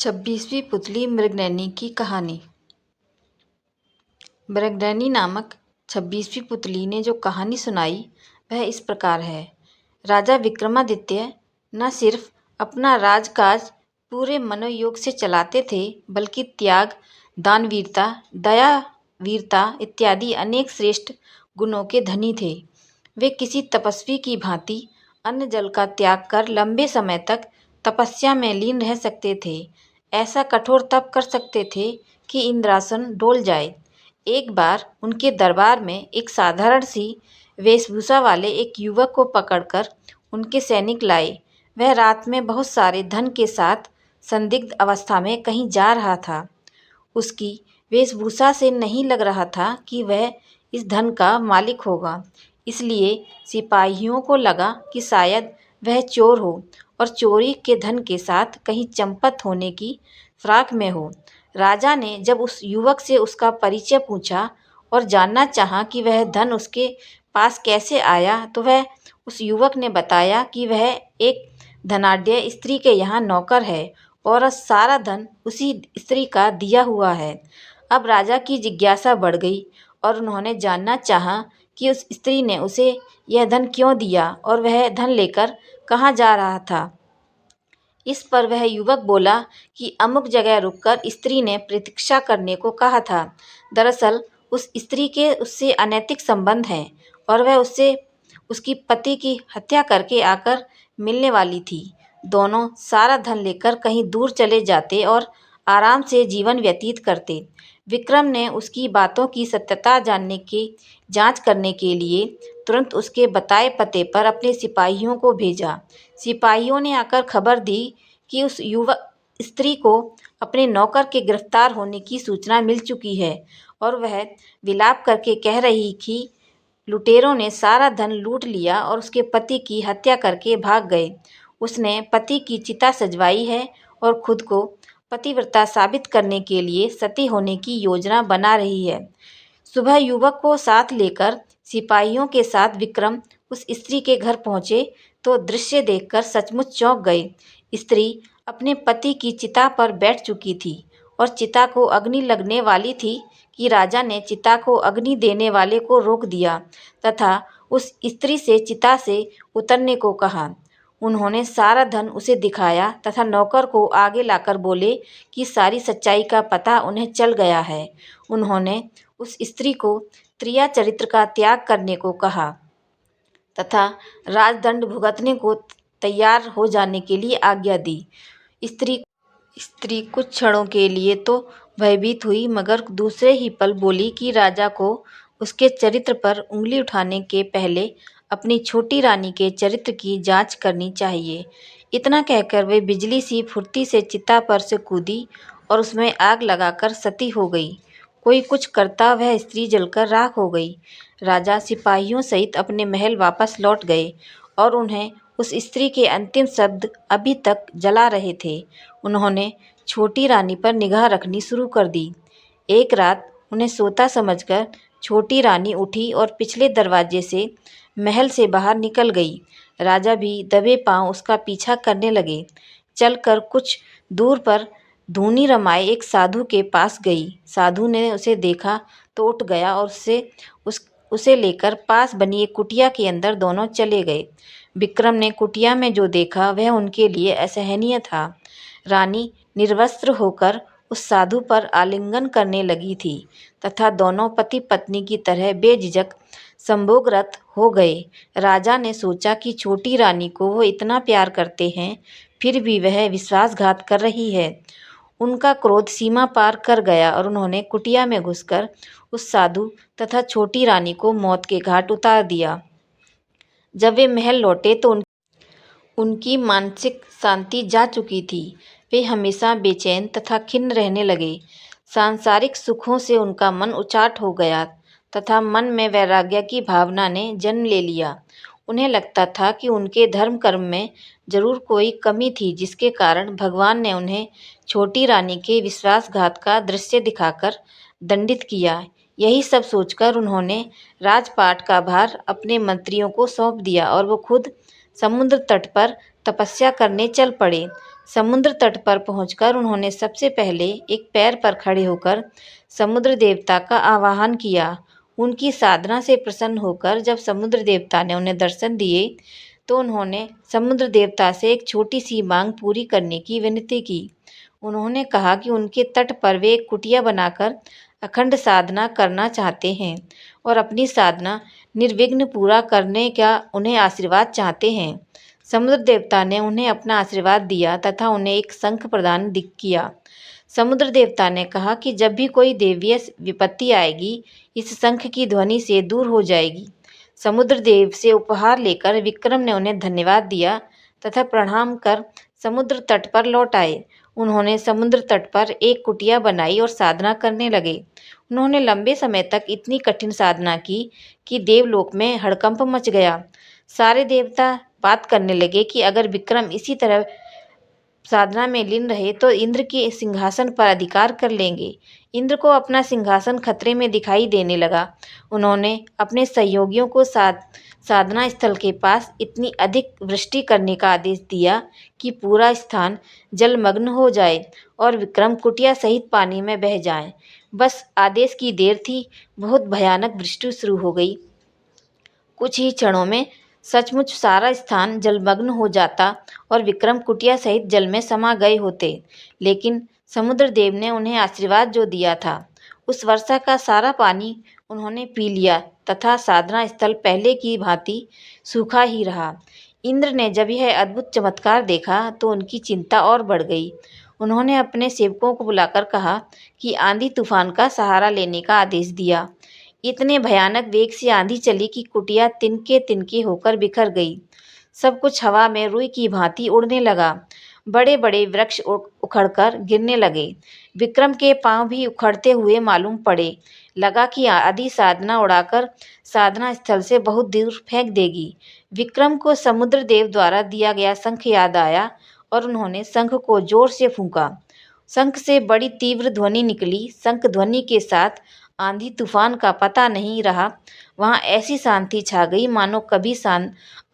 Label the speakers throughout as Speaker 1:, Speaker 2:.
Speaker 1: 26वीं पुतली मृगनयनी की कहानी। मृगनयनी नामक 26वीं पुतली ने जो कहानी सुनाई वह इस प्रकार है। राजा विक्रमादित्य न सिर्फ अपना राजकाज पूरे मनोयोग से चलाते थे, बल्कि त्याग, दानवीरता, दया, वीरता इत्यादि अनेक श्रेष्ठ गुणों के धनी थे। वे किसी तपस्वी की भांति अन्न जल का त्याग कर लंबे समय तक तपस्या में लीन रह सकते थे। ऐसा कठोर तप कर सकते थे कि इंद्रासन डोल जाए। एक बार उनके दरबार में एक साधारण सी वेशभूषा वाले एक युवक को पकड़कर उनके सैनिक लाए। वह रात में बहुत सारे धन के साथ संदिग्ध अवस्था में कहीं जा रहा था। उसकी वेशभूषा से नहीं लग रहा था कि वह इस धन का मालिक होगा, इसलिए सिपाहियों को लगा कि शायद वह चोर हो और चोरी के धन के साथ कहीं चंपत होने की फिराक में हो। राजा ने जब उस युवक से उसका परिचय पूछा और जानना चाहा कि वह धन उसके पास कैसे आया, तो वह उस युवक ने बताया कि वह एक धनाढ्य स्त्री के यहाँ नौकर है और सारा धन उसी स्त्री का दिया हुआ है। अब राजा की जिज्ञासा बढ़ गई और उन्होंने जानना चाहा कि उस स्त्री ने उसे यह धन क्यों दिया और वह धन लेकर कहाँ जा रहा था। इस पर वह युवक बोला कि अमुक जगह रुककर स्त्री ने प्रतीक्षा करने को कहा था। दरअसल उस स्त्री के उससे अनैतिक संबंध हैं और वह उससे उसकी पति की हत्या करके आकर मिलने वाली थी। दोनों सारा धन लेकर कहीं दूर चले जाते और आराम से जीवन व्यतीत करते। विक्रम ने उसकी बातों की सत्यता जानने की जांच करने के लिए तुरंत उसके बताए पते पर अपने सिपाहियों को भेजा। सिपाहियों ने आकर खबर दी कि उस युवक स्त्री को अपने नौकर के गिरफ्तार होने की सूचना मिल चुकी है और वह विलाप करके कह रही कि लुटेरों ने सारा धन लूट लिया और उसके पति की हत्या करके भाग गए। उसने पति की चिता सजवाई है और खुद को पतिव्रता साबित करने के लिए सती होने की योजना बना रही है। सुबह युवक को साथ लेकर सिपाहियों के साथ विक्रम उस स्त्री के घर पहुंचे तो दृश्य देखकर सचमुच चौंक गए। स्त्री अपने पति की चिता पर बैठ चुकी थी और चिता को अग्नि लगने वाली थी कि राजा ने चिता को अग्नि देने वाले को रोक दिया तथा उस स्त्री से चिता से उतरने को कहा। उन्होंने सारा धन उसे दिखाया तथा नौकर को आगे लाकर बोले कि सारी सच्चाई का पता उन्हें चल गया है। उन्होंने उस स्त्री को त्रिया चरित्र का त्याग करने को कहा तथा राजदंड भुगतने को तैयार हो जाने के लिए आज्ञा दी। स्त्री कुछ क्षणों के लिए तो भयभीत हुई, मगर दूसरे ही पल बोली कि राजा को उसके चरित्र पर उंगली उठाने के पहले अपनी छोटी रानी के चरित्र की जांच करनी चाहिए। इतना कहकर वे बिजली सी फुर्ती से चिता पर से कूदी और उसमें आग लगाकर सती हो गई। कोई कुछ करता वह स्त्री जलकर राख हो गई। राजा सिपाहियों सहित अपने महल वापस लौट गए और उन्हें उस स्त्री के अंतिम शब्द अभी तक जला रहे थे। उन्होंने छोटी रानी पर निगाह रखनी शुरू कर दी। एक रात उन्हें सोता समझकर छोटी रानी उठी और पिछले दरवाजे से महल से बाहर निकल गई। राजा भी दबे पांव उसका पीछा करने लगे। चलकर कुछ दूर पर धूनी रमाए एक साधु के पास गई। साधु ने उसे देखा तो उठ गया और उसे लेकर पास बनी एक कुटिया के अंदर दोनों चले गए। विक्रम ने कुटिया में जो देखा वह उनके लिए असहनीय था। रानी निर्वस्त्र होकर उस साधु पर आलिंगन करने लगी थी तथा दोनों पति पत्नी की तरह बेझिझक संभोगरत हो गए। राजा ने सोचा कि छोटी रानी को वो इतना प्यार करते हैं, फिर भी वह विश्वासघात कर रही है। उनका क्रोध सीमा पार कर गया और उन्होंने कुटिया में घुसकर उस साधु तथा छोटी रानी को मौत के घाट उतार दिया। जब वे महल लौटे तो उनकी मानसिक शांति जा चुकी थी। वे हमेशा बेचैन तथा खिन्न रहने लगे। सांसारिक सुखों से उनका मन उचाट हो गया तथा मन में वैराग्य की भावना ने जन्म ले लिया। उन्हें लगता था कि उनके धर्म कर्म में जरूर कोई कमी थी, जिसके कारण भगवान ने उन्हें छोटी रानी के विश्वासघात का दृश्य दिखाकर दंडित किया। यही सब सोचकर उन्होंने राजपाट का भार अपने मंत्रियों को सौंप दिया और वो खुद समुद्र तट पर तपस्या करने चल पड़े। समुद्र तट पर पहुंचकर उन्होंने सबसे पहले एक पैर पर खड़े होकर समुद्र देवता का आवाहन किया। उनकी साधना से प्रसन्न होकर जब समुद्र देवता ने उन्हें दर्शन दिए तो उन्होंने समुद्र देवता से एक छोटी सी मांग पूरी करने की विनती की। उन्होंने कहा कि उनके तट पर वे एक कुटिया बनाकर अखंड साधना करना चाहते हैं और अपनी साधना निर्विघ्न पूरा करने का उन्हें आशीर्वाद चाहते हैं। समुद्र देवता ने उन्हें अपना आशीर्वाद दिया तथा उन्हें एक शंख प्रदान किया। समुद्र देवता ने कहा कि जब भी कोई दैवीय विपत्ति आएगी, इस शंख की ध्वनि से दूर हो जाएगी। समुद्र देव से उपहार लेकर विक्रम ने उन्हें धन्यवाद दिया तथा प्रणाम कर समुद्र तट पर लौट आए। उन्होंने समुद्र तट पर एक कुटिया बनाई और साधना करने लगे। उन्होंने लंबे समय तक इतनी कठिन साधना की कि देवलोक में हड़कंप मच गया। सारे देवता बात करने लगे कि अगर विक्रम इसी तरह साधना में लीन रहे तो इंद्र के सिंहासन पर अधिकार कर लेंगे। इंद्र को अपना सिंहासन खतरे में दिखाई देने लगा। उन्होंने अपने सहयोगियों को साधना स्थल के पास इतनी अधिक वृष्टि करने का आदेश दिया कि पूरा स्थान जलमग्न हो जाए और विक्रम कुटिया सहित पानी में बह जाए। बस आदेश की देर थी, बहुत भयानक वृष्टि शुरू हो गई। कुछ ही क्षणों में सचमुच सारा स्थान जलमग्न हो जाता और विक्रम कुटिया सहित जल में समा गए होते। लेकिन समुद्र देव ने उन्हें आशीर्वाद जो दिया था, उस वर्षा का सारा पानी उन्होंने पी लिया तथा साधना स्थल पहले की भांति सूखा ही रहा। इंद्र ने जब यह अद्भुत चमत्कार देखा तो उनकी चिंता और बढ़ गई। उन्होंने अपने सेवकों को बुलाकर कहा कि आंधी तूफान का सहारा लेने का आदेश दिया। इतने भयानक वेग से आंधी चली कि कुटिया तिनके तिनके होकर बिखर गई। सब कुछ हवा में रुई की भांति उड़ने लगा। बड़े बड़े वृक्ष उखड़कर गिरने लगे। विक्रम के पांव भी उखड़ते हुए मालूम पड़े। लगा कि आधी साधना उड़ाकर साधना स्थल से बहुत दूर फेंक देगी। विक्रम को समुद्र देव द्वारा दिया गया शंख याद आया और उन्होंने शंख को जोर से फूंका। शंख से बड़ी तीव्र ध्वनि निकली। शंख ध्वनि के साथ आंधी तूफान का पता नहीं रहा। वहाँ ऐसी शांति छा गई मानो कभी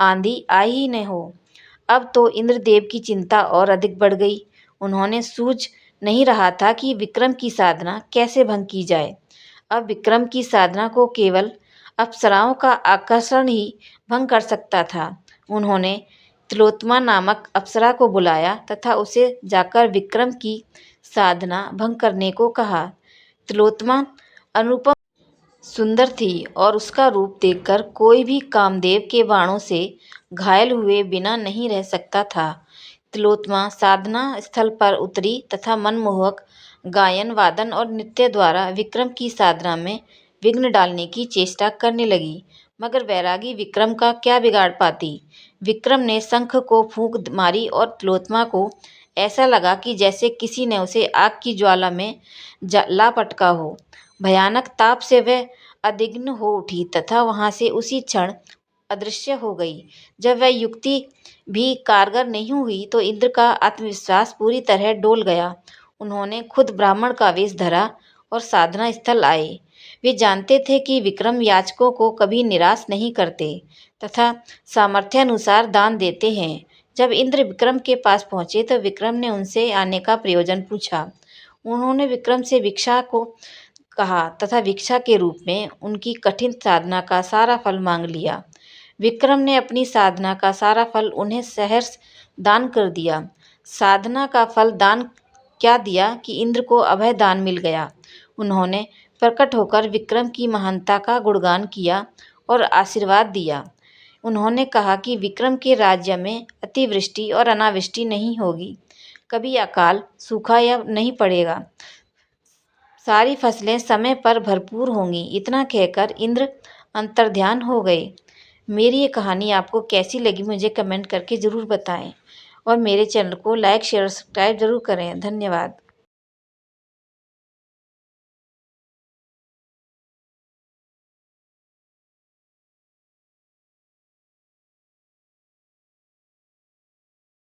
Speaker 1: आंधी आई ही न हो। अब तो इंद्रदेव की चिंता और अधिक बढ़ गई। उन्होंने सूझ नहीं रहा था कि विक्रम की साधना कैसे भंग की जाए। अब विक्रम की साधना को केवल अप्सराओं का आकर्षण ही भंग कर सकता था। उन्होंने तिलोत्तमा नामक अप्सरा को बुलाया तथा उसे जाकर विक्रम की साधना भंग करने को कहा। तिलोत्तमा अनुपम सुंदर थी और उसका रूप देखकर कोई भी कामदेव के बाणों से घायल हुए बिना नहीं रह सकता था। तिलोत्तमा साधना स्थल पर उतरी तथा मनमोहक गायन वादन और नृत्य द्वारा विक्रम की साधना में विघ्न डालने की चेष्टा करने लगी। मगर वैरागी विक्रम का क्या बिगाड़ पाती। विक्रम ने शंख को फूंक मारी और तिलोत्तमा को ऐसा लगा कि जैसे किसी ने उसे आग की ज्वाला में ला पटका हो। भयानक ताप से वह अदिग्न हो उठी तथा वहां से उसी क्षण अदृश्य हो गई। जब वह युक्ति भी कारगर नहीं हुई तो इंद्र का आत्मविश्वास पूरी तरह डोल गया। उन्होंने खुद ब्राह्मण का वेश धरा और साधना स्थल आए। वे जानते थे कि विक्रम याचकों को कभी निराश नहीं करते तथा सामर्थ्यानुसार दान देते हैं। जब इंद्र विक्रम के पास पहुंचे तो विक्रम ने उनसे आने का प्रयोजन पूछा। उन्होंने विक्रम से भिक्षा को कहा तथा भिक्षा के रूप में उनकी कठिन साधना का सारा फल मांग लिया। विक्रम ने अपनी साधना का सारा फल उन्हें सहर्ष दान कर दिया। साधना का फल दान क्या दिया कि इंद्र को अभय दान मिल गया। उन्होंने प्रकट होकर विक्रम की महानता का गुणगान किया और आशीर्वाद दिया। उन्होंने कहा कि विक्रम के राज्य में अतिवृष्टि और अनावृष्टि नहीं होगी, कभी अकाल सूखा या नहीं पड़ेगा, सारी फसलें समय पर भरपूर होंगी। इतना कहकर इंद्र अंतर्ध्यान हो गए। मेरी ये कहानी आपको कैसी लगी मुझे कमेंट करके ज़रूर बताएं और मेरे चैनल को लाइक शेयर सब्सक्राइब ज़रूर करें। धन्यवाद।